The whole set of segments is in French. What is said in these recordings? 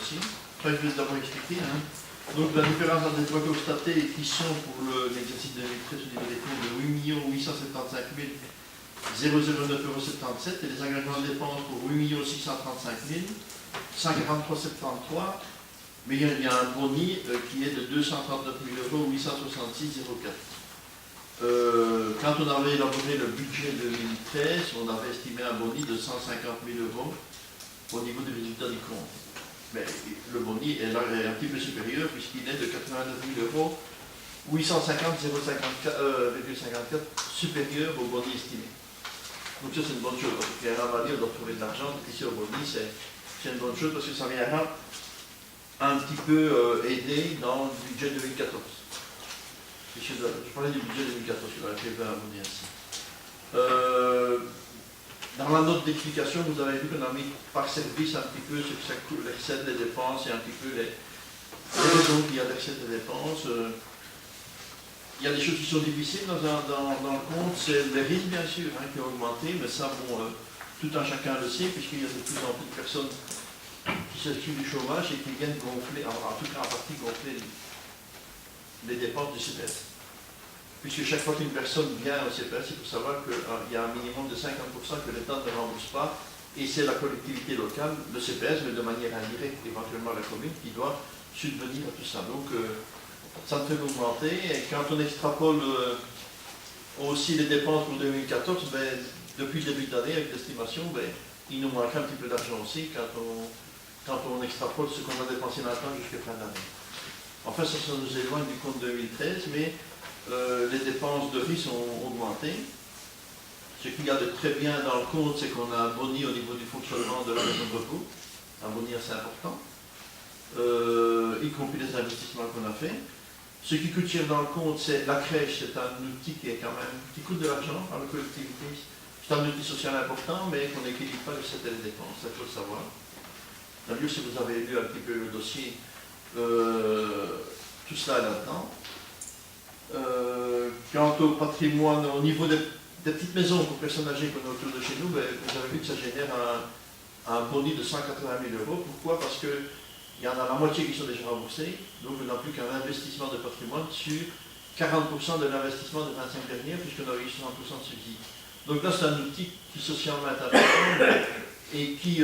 aussi. Enfin, je vais d'abord expliquer. Hein. Donc la différence entre les droits constatés qui sont pour l'exercice 2013 au niveau des comptes de 8 875 009,77 € et les engagements de dépenses pour 8 635 143,73 €. Mais il y a un boni qui est de 239 866,04 €. Quand on avait élaboré le budget 2013, on avait estimé un boni de 150 000 € au niveau des résultats du compte. Mais le boni est là un petit peu supérieur puisqu'il est de 89 000 €, 850,54 supérieur au boni estimé. Donc ça c'est une bonne chose, parce qu'il y a un manière de retrouver de l'argent, ici au boni c'est une bonne chose parce que ça viendra un petit peu aider dans le budget 2014. Je parlais du budget 2014, je l'avais prévu à vous dire ici. Dans la note d'explication, vous avez vu qu'on a mis par service un petit peu ce que ça coûte, les recettes, les dépenses et un petit peu les raisons qu'il y a des recettes et des dépenses. Il y a des choses qui sont difficiles dans le compte, c'est les risques bien sûr hein, qui ont augmenté, mais ça, bon, tout un chacun le sait, puisqu'il y a de plus en plus de personnes qui s'inscrivent du chômage et qui viennent gonfler, en tout cas en partie gonfler les dépenses du CPS. Puisque chaque fois qu'une personne vient au CPS, il faut savoir qu'il y a un minimum de 50% que l'État ne rembourse pas, et c'est la collectivité locale, le CPS, mais de manière indirecte, éventuellement la commune, qui doit subvenir à tout ça. Donc, ça ne fait qu'augmenter, et quand on extrapole aussi les dépenses pour 2014, ben, depuis le début d'année, avec l'estimation, ben, il nous manque un petit peu d'argent aussi quand on extrapole ce qu'on a dépensé maintenant jusqu'à fin d'année. Enfin, ça nous éloigne du compte 2013, mais les dépenses de risque ont augmenté. Ce qu'il y a de très bien dans le compte, c'est qu'on a un boni au niveau du fonctionnement de la maison de repos, un boni assez important, y compris les investissements qu'on a fait. Ce qui coûte cher dans le compte, c'est la crèche, c'est un outil qui coûte de l'argent à la collectivité. C'est un outil social important, mais qu'on n'équilibre pas les recettes et les dépenses, ça il faut le savoir. D'ailleurs, si vous avez lu un petit peu le dossier, tout cela est là-dedans. Quant au patrimoine, au niveau des petites maisons pour personnes âgées qu'on a autour de chez nous, ben, vous avez vu que ça génère un boni de 180 000 €. Pourquoi? Parce qu'il y en a la moitié qui sont déjà remboursés, donc on n'a plus qu'un investissement de patrimoine sur 40% de l'investissement de 25 derniers, puisqu'on a eu 60% de subsides. Donc là, c'est un outil qui socialement est important et qui,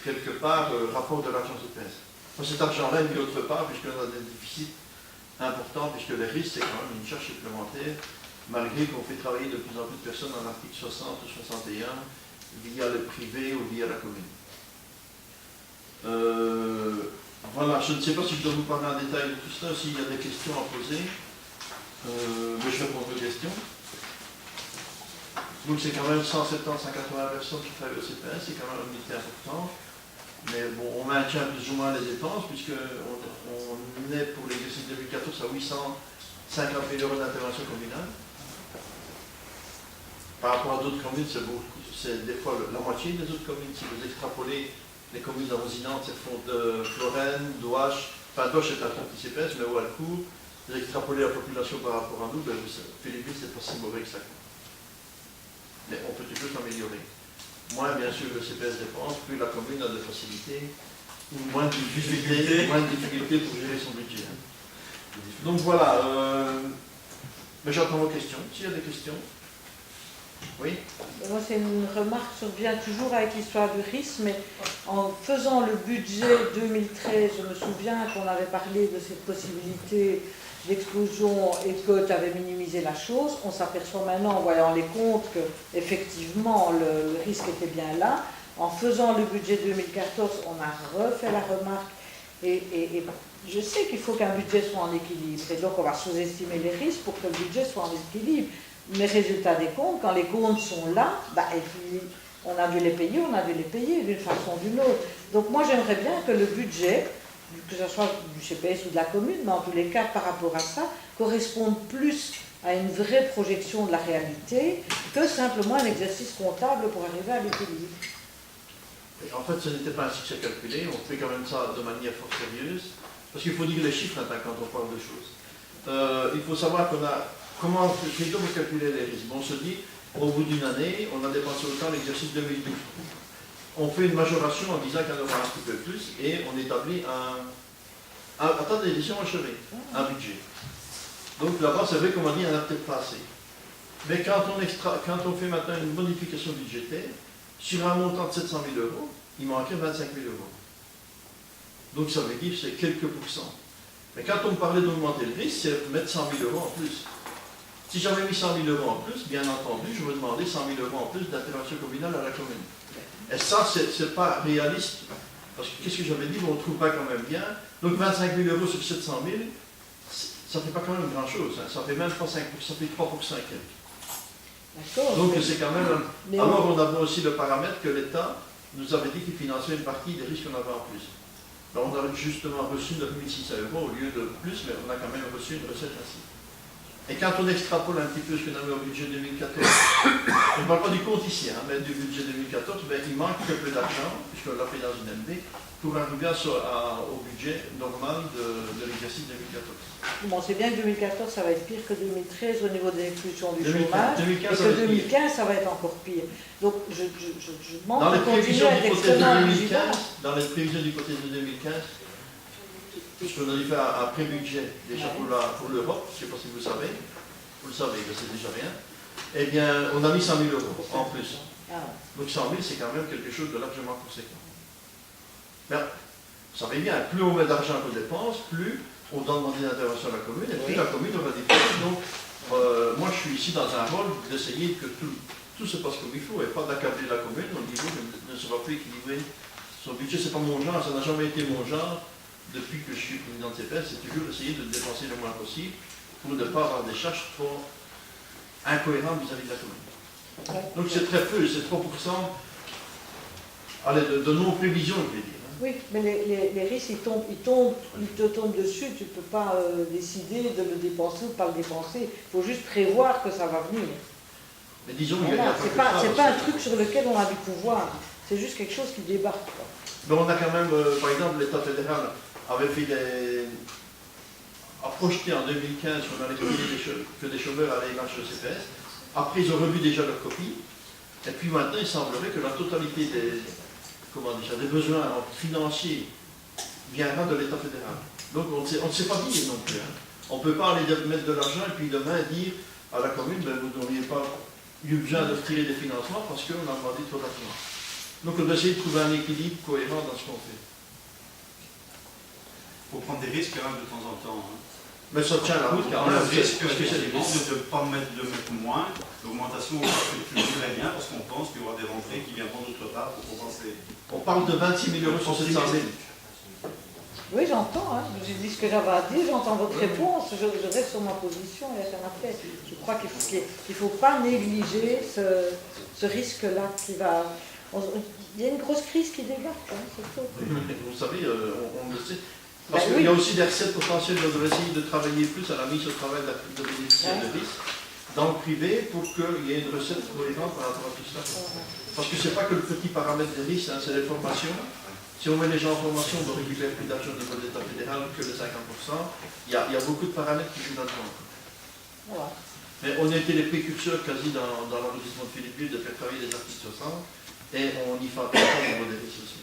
quelque part, rapporte de l'argent CPS. Enfin, cet argent-là est mis autre part, puisqu'on a des déficits important puisque les risques c'est quand même une charge supplémentaire malgré qu'on fait travailler de plus en plus de personnes en article 60 ou 61 via le privé ou via la commune. Voilà, je ne sais pas si je dois vous parler en détail de tout cela, s'il y a des questions à poser, mais je réponds aux questions. Donc c'est quand même 170-180 personnes qui travaillent au CPS, c'est quand même une unité importante. Mais bon, on maintient plus ou moins les dépenses, puisqu'on est pour l'exercice 2014 à 850 000 € d'intervention communale. Par rapport à d'autres communes, c'est des fois la moitié des autres communes. Si vous extrapolez les communes avoisinantes, c'est de Florène, Douache, enfin Douache est un petit CPS, mais Walcourt, vous extrapolez la population par rapport à nous, ben, Philippine, c'est pas si mauvais que ça. Mais on peut toujours s'améliorer. Moins bien sûr le CPS dépense, plus la commune a de facilité, ou moins de difficultés pour gérer son budget. Donc voilà, mais j'attends vos questions. S'il y a des questions. Oui. Moi, c'est une remarque qui revient toujours avec l'histoire du risque, mais en faisant le budget 2013, je me souviens qu'on avait parlé de cette possibilité d'explosion et que tu avais minimisé la chose. On s'aperçoit maintenant, en voyant les comptes, que effectivement le risque était bien là. En faisant le budget 2014, on a refait la remarque et je sais qu'il faut qu'un budget soit en équilibre. Et donc on va sous-estimer les risques pour que le budget soit en équilibre. Mais résultat des comptes, quand les comptes sont là, bah, et puis on a dû les payer d'une façon ou d'une autre. Donc moi j'aimerais bien que le budget, que ce soit du CPS ou de la commune, mais en tous les cas par rapport à ça, corresponde plus à une vraie projection de la réalité que simplement un exercice comptable pour arriver à l'équilibre. En fait, ce n'était pas un succès calculé, on fait quand même ça de manière fort sérieuse, parce qu'il faut dire les chiffres quand on parle de choses. Il faut savoir comment plutôt vous calculer les risques. On se dit, au bout d'une année, on a dépensé autant l'exercice 2012. on fait une majoration en disant qu'il y en aura un petit peu plus et on établit attendez, laissez-moi achever, un budget. Donc là-bas, c'est vrai qu'on m'a dit qu'il n'y en a peut-être pas assez. Mais quand on fait maintenant une modification budgétaire, sur un montant de 700 000 €, il manquait 25 000 €. Donc ça veut dire que c'est quelques pourcents. Mais quand on me parlait d'augmenter le risque, c'est mettre 100 000 € en plus. Si j'avais mis 100 000 € en plus, bien entendu, je me demandais 100 000 € en plus d'intervention communale à la commune. Et ça, c'est pas réaliste. Parce que qu'est-ce que j'avais dit, on ne trouve pas quand même bien. Donc 25 000 € sur 700 000, ça ne fait pas quand même grand-chose. Hein. Ça fait même pas 5%, ça fait 3% et quelques. D'accord. Donc c'est quand même... Mais alors on avait aussi le paramètre que l'État nous avait dit qu'il finançait une partie des risques qu'on avait en plus. Ben, on a justement reçu 9 600 € au lieu de plus, mais on a quand même reçu une recette ainsi. Et quand on extrapole un petit peu ce qu'on avait au budget 2014, on ne parle pas du compte ici, hein, mais du budget 2014, ben, il manque un peu d'argent, puisqu'on l'a fait dans une MB, pour arriver au budget normal de l'exercice 2014. bon, c'est bien que 2014, ça va être pire que 2013 au niveau des exclusions du 2015, chômage, 2015, et ça va que être 2015, ça va être encore pire. Donc, je demande Dans de les continuer prévisions à être d'hypothèse de extrêmement 2015, vigilant. dans les prévisions d'hypothèse de 2015, puisqu'on avait fait un pré-budget déjà pour l'Europe, je ne sais pas si vous savez, vous le savez que c'est déjà rien, eh bien, on a mis 100 000 € en plus. Ah, Donc 100 000, c'est quand même quelque chose de largement conséquent. Mais, vous savez bien, plus on met d'argent qu'on dépense, plus on doit demander d'intervention à la commune, et plus la commune aura des frais. Donc, moi, je suis ici dans un rôle d'essayer que tout se passe comme il faut, et pas d'accabler la commune au niveau ne sera plus équilibré. Son budget, c'est pas mon genre, ça n'a jamais été mon genre. Depuis que je suis président de CPS, c'est toujours essayer de dépenser le moins possible pour ne pas avoir des charges trop incohérentes vis-à-vis de la commune. Donc c'est très peu, c'est 3%. Allez, de non-prévision, je vais dire. oui, mais les risques, ils te tombent dessus, tu ne peux pas décider de le dépenser ou de ne pas le dépenser. Il faut juste prévoir que ça va venir. Mais disons, Voilà, il y a c'est pas un truc sur lequel on a du pouvoir, c'est juste quelque chose qui débarque. Quoi. Mais on a quand même, par exemple, l'État fédéral avait fait a projeté en 2015 qu'on allait que des chômeurs allaient dans le CPS. Après, ils ont revu déjà leur copie. Et puis maintenant, il semblerait que la totalité des besoins financiers viendra de l'État fédéral. Donc on ne sait pas dire non plus. Hein. On ne peut pas aller mettre de l'argent et puis demain dire à la commune, ben, vous n'auriez pas eu besoin de retirer des financements parce qu'on a demandé trop d'argent. Donc on doit essayer de trouver un équilibre cohérent dans ce qu'on fait. Il faut prendre des risques quand même de temps en temps. Hein. Mais ça tient la route quand On même. a le risque Parce que c'est des effectivement, risques. de ne pas mettre moins. L'augmentation fluctue très bien parce qu'on pense qu'il y aura des rentrées qui viendront d'autre part pour compenser. On parle de 26 000 € sur 700 000. Oui, j'entends, hein. J'ai dit ce que j'avais à dire, j'entends votre réponse, je reste sur ma position et rien à faire. Je crois qu'il ne faut pas négliger ce risque-là qui va... Il y a une grosse crise qui débarque, hein, c'est tout. Vous savez, on le sait. Ben Parce qu'il oui. y a aussi des recettes potentielles, on devrait essayer de travailler plus à la mise au travail de bénéficiaires de risque dans le privé pour qu'il y ait une recette cohérente par rapport à tout ça. Parce que ce n'est pas que le petit paramètre des risques, hein, c'est les formations. Si on met les gens en formation, on récupère plus d'argent au niveau de l'État fédéral que les 50%. Il y a beaucoup de paramètres qui jouent là-dedans. Voilà. Mais on a été les précurseurs quasi dans l'arrondissement de Philippeville de faire travailler les artistes 60 et on y fait attention au niveau des risques aussi.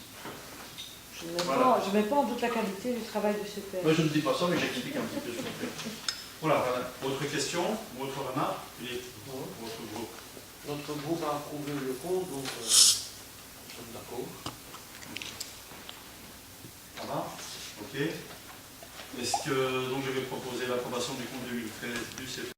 Je ne mets pas en doute la qualité du travail du CPS. Moi je ne dis pas ça, mais j'explique un petit peu ce qu'on fait. Voilà. Autre question, autre remarque, votre groupe. Notre groupe a approuvé le compte, donc nous sommes d'accord. Ça va? Ok. Est-ce que donc je vais proposer l'approbation du compte 2013 du CPS?